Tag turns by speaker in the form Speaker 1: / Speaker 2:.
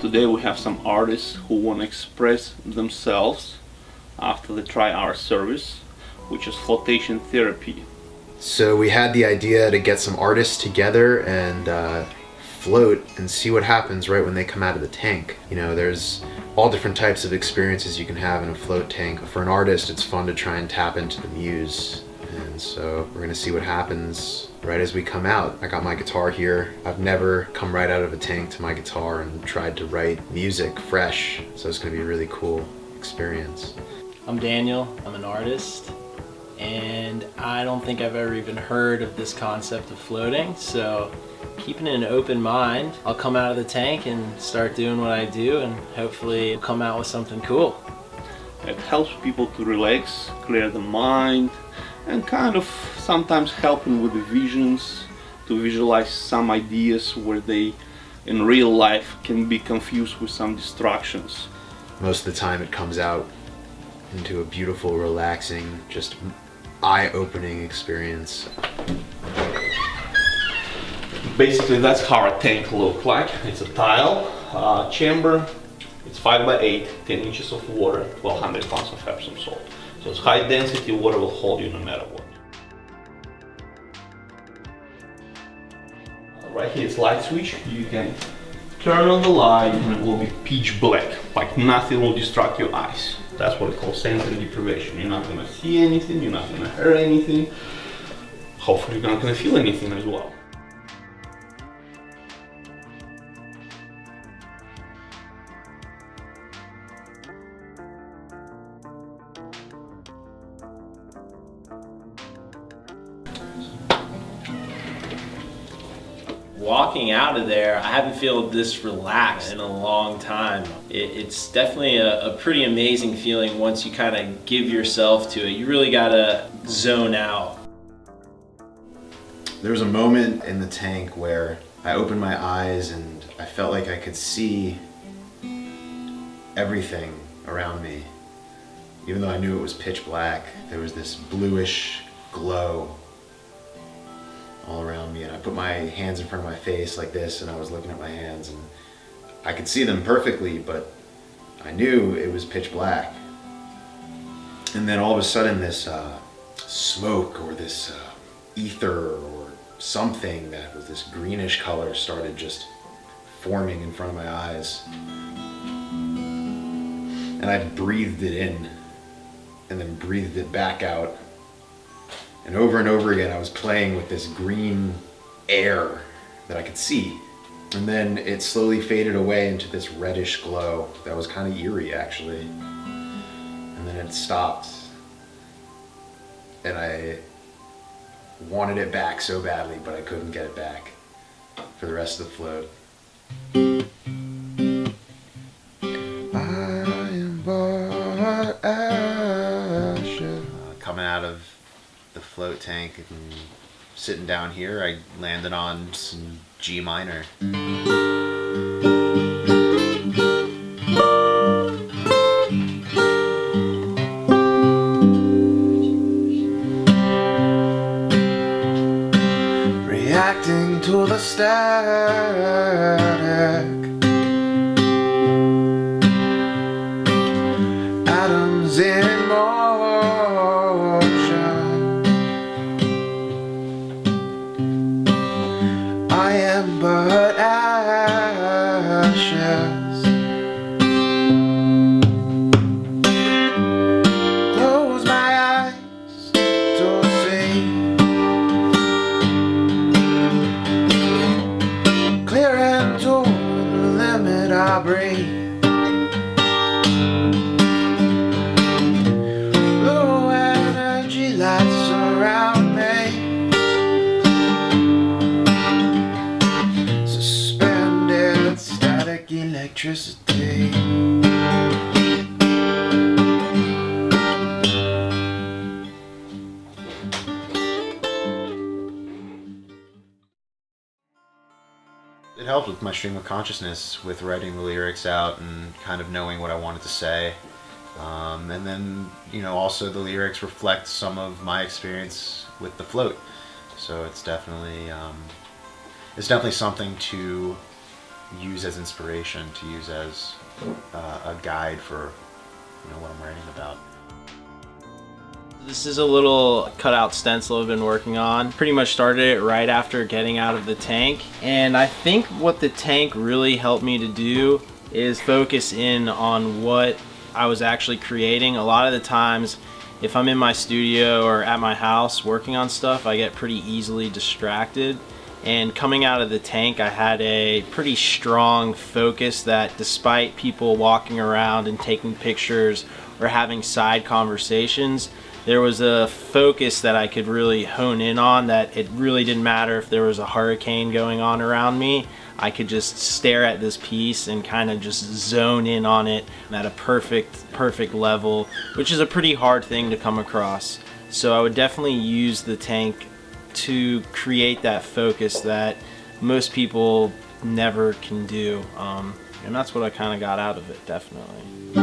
Speaker 1: Today we have some artists who want to express themselves after they try our service, which is flotation therapy.
Speaker 2: So we had the idea to get some artists together and float and see what happens right when they come out of the tank. You know, there's all different types of experiences you can have in a float tank. For an artist, it's fun to try and tap into the muse. And so we're gonna see what happens right as we come out. I got my guitar here. I've never come right out of a tank to my guitar and tried to write music fresh. So it's gonna be a really cool experience.
Speaker 3: I'm Daniel, I'm an artist, and I don't think I've ever even heard of this concept of floating, so keeping an open mind, I'll come out of the tank and start doing what I do, and hopefully come out with something cool.
Speaker 1: It helps people to relax, clear the mind, and kind of sometimes helping with the visions, to visualize some ideas where they in real life can be confused with some distractions.
Speaker 2: Most of the time it comes out into a beautiful, relaxing, just eye-opening experience.
Speaker 1: Basically that's how our tank looks like. It's a tile chamber. It's 5 by 8, 10 inches of water, 1200 pounds of Epsom salt. So it's high density, water will hold you no matter what. Right here is light switch. You can turn on the light and it will be pitch black, like nothing will distract your eyes. That's what we call sensory deprivation. You're not gonna see anything, you're not gonna hear anything. Hopefully you're not gonna feel anything as well.
Speaker 3: Walking out of there, I haven't felt this relaxed in a long time. It's definitely a pretty amazing feeling once you kind of give yourself to it. You really gotta zone out.
Speaker 2: There was a moment in the tank where I opened my eyes and I felt like I could see everything around me. Even though I knew it was pitch black, there was this bluish glow all around me, and I put my hands in front of my face like this and I was looking at my hands and I could see them perfectly, but I knew it was pitch black. And then all of a sudden this smoke or this ether or something that was this greenish color started just forming in front of my eyes, and I breathed it in and then breathed it back out. And over again, I was playing with this green air that I could see. And then it slowly faded away into this reddish glow that was kind of eerie, actually. And then it stopped. And I wanted it back so badly, but I couldn't get it back for the rest of the float. I am but ashes. Coming out of the float tank and sitting down here, I landed on some G minor. Reacting to the static, atoms in motion. I am but ashes. Close my eyes to see. Clear and to the limit I breathe. Low energy lights surround me. Electricity. It helped with my stream of consciousness, with writing the lyrics out and kind of knowing what I wanted to say. And then, you know, also the lyrics reflect some of my experience with the float. So it's definitely something to use as inspiration, to use as a guide for what I'm writing about.
Speaker 3: This is a little cutout stencil I've been working on. Pretty much started it right after getting out of the tank. And I think what the tank really helped me to do is focus in on what I was actually creating. A lot of the times, if I'm in my studio or at my house working on stuff, I get pretty easily distracted. And coming out of the tank, I had a pretty strong focus that despite people walking around and taking pictures or having side conversations, there was a focus that I could really hone in on, that it really didn't matter if there was a hurricane going on around me. I could just stare at this piece and kind of just zone in on it at a perfect level, which is a pretty hard thing to come across. So I would definitely use the tank to create that focus that most people never can do. And that's what I kind of got out of it, definitely.